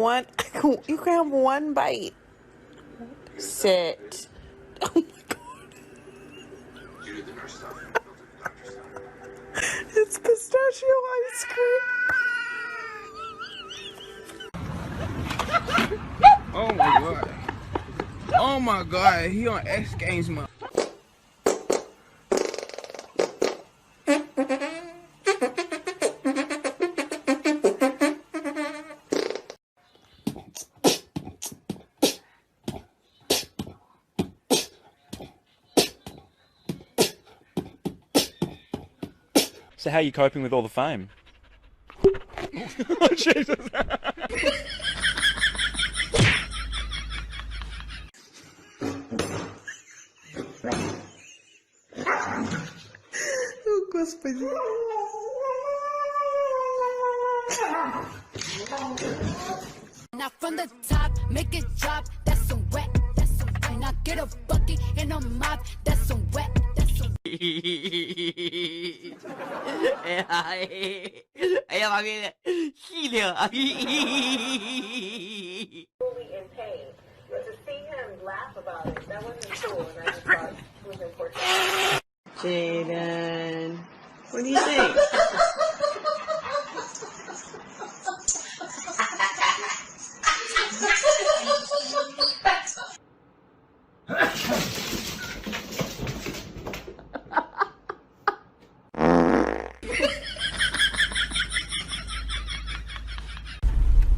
One, you can have one bite. Sit. Oh my god. It's pistachio ice cream. Oh my god. Oh my god, he on X Games mode. So how are you coping with all the fame? Oh, Jesus. Oh, Господи. Now from the top, make it drop. That's some wet. That's some wet. Now get a bucket and a mop. That's some wet. That's some In pain, but to see him laugh about it, that wasn't cool, and I just thought it was important. Jaden, what do you think?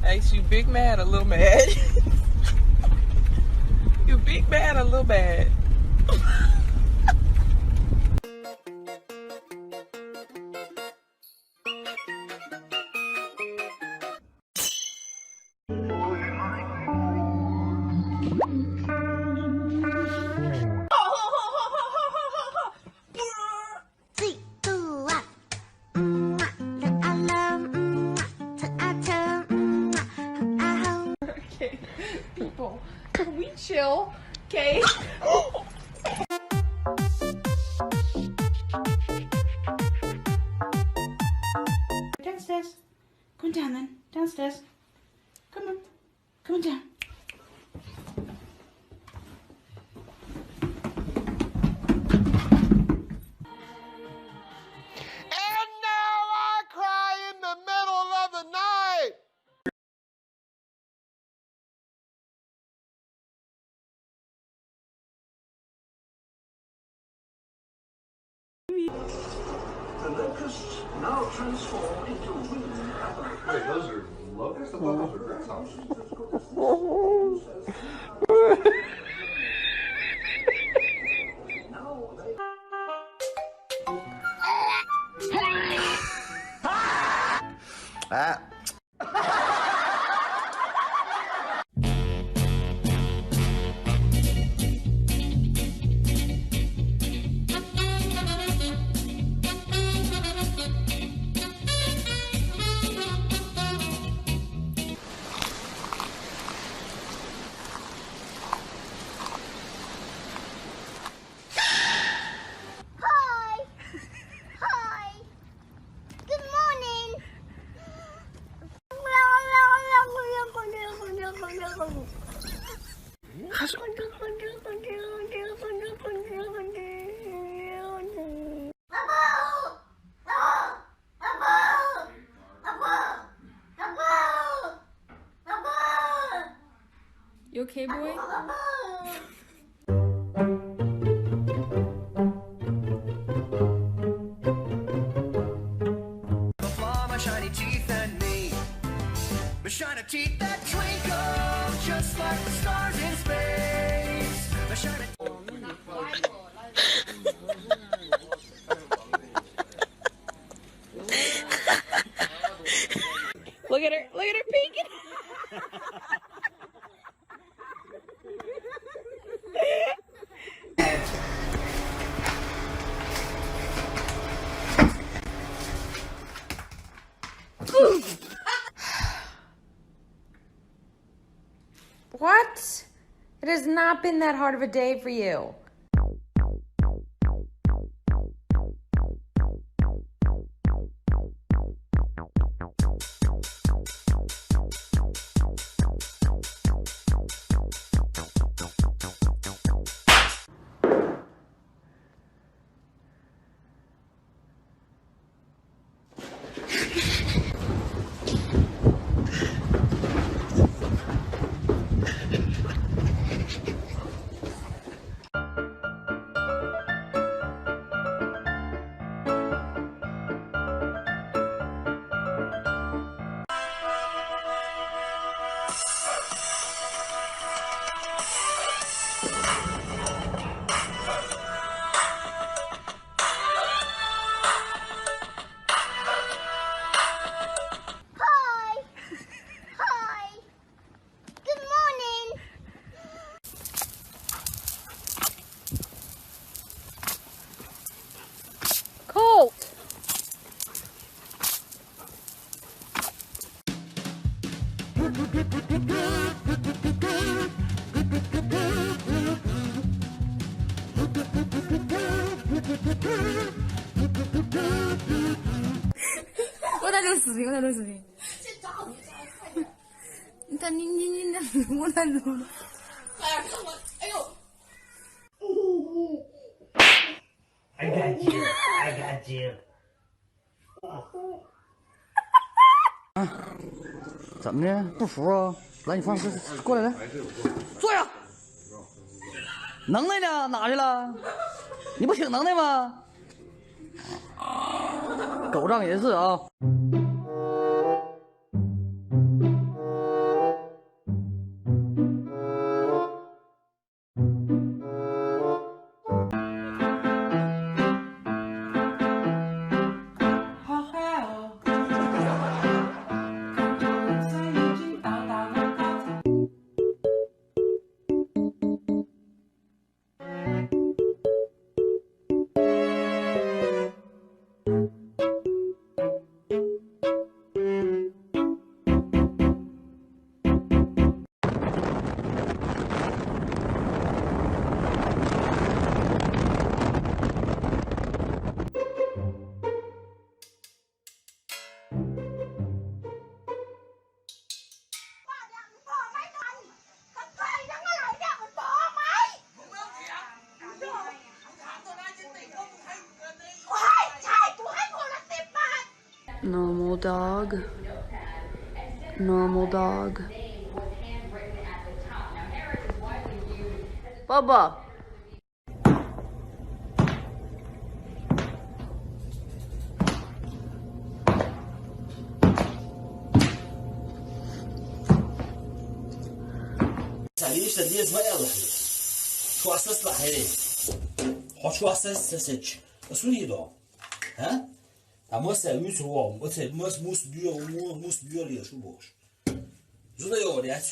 Ace, you big mad or little mad? You big mad or little mad? People, can we chill? Okay. Downstairs. Come down then. Downstairs. Come on. Come on down. And now I cry in the middle of the night. The locusts now transform into winged animals. Wait, those are locusts? I thought those were grasshoppers. You okay, boy? My shiny teeth and me. My shiny teeth that twinkle just like the stars in space. My shiny Look at her peeking. What? It has not been that hard of a day for you. 视频，我在录视频。你看你，我在录。哎呀，看我，哎呦！ I got you, I got you。怎么的？不服啊？来，你放这，过来来，坐下。能耐呢？哪去了？你不挺能耐吗？狗仗人势啊！好嗨哦！看着在眼睛大大的高潮。Normal dog. Normal dog. Bubba. ليش تدير ما يلا شو أساس لحالي حط شو أساس سج أسوني ده ها أما سويت هو موس بيو ليه شو باش زود يا ولد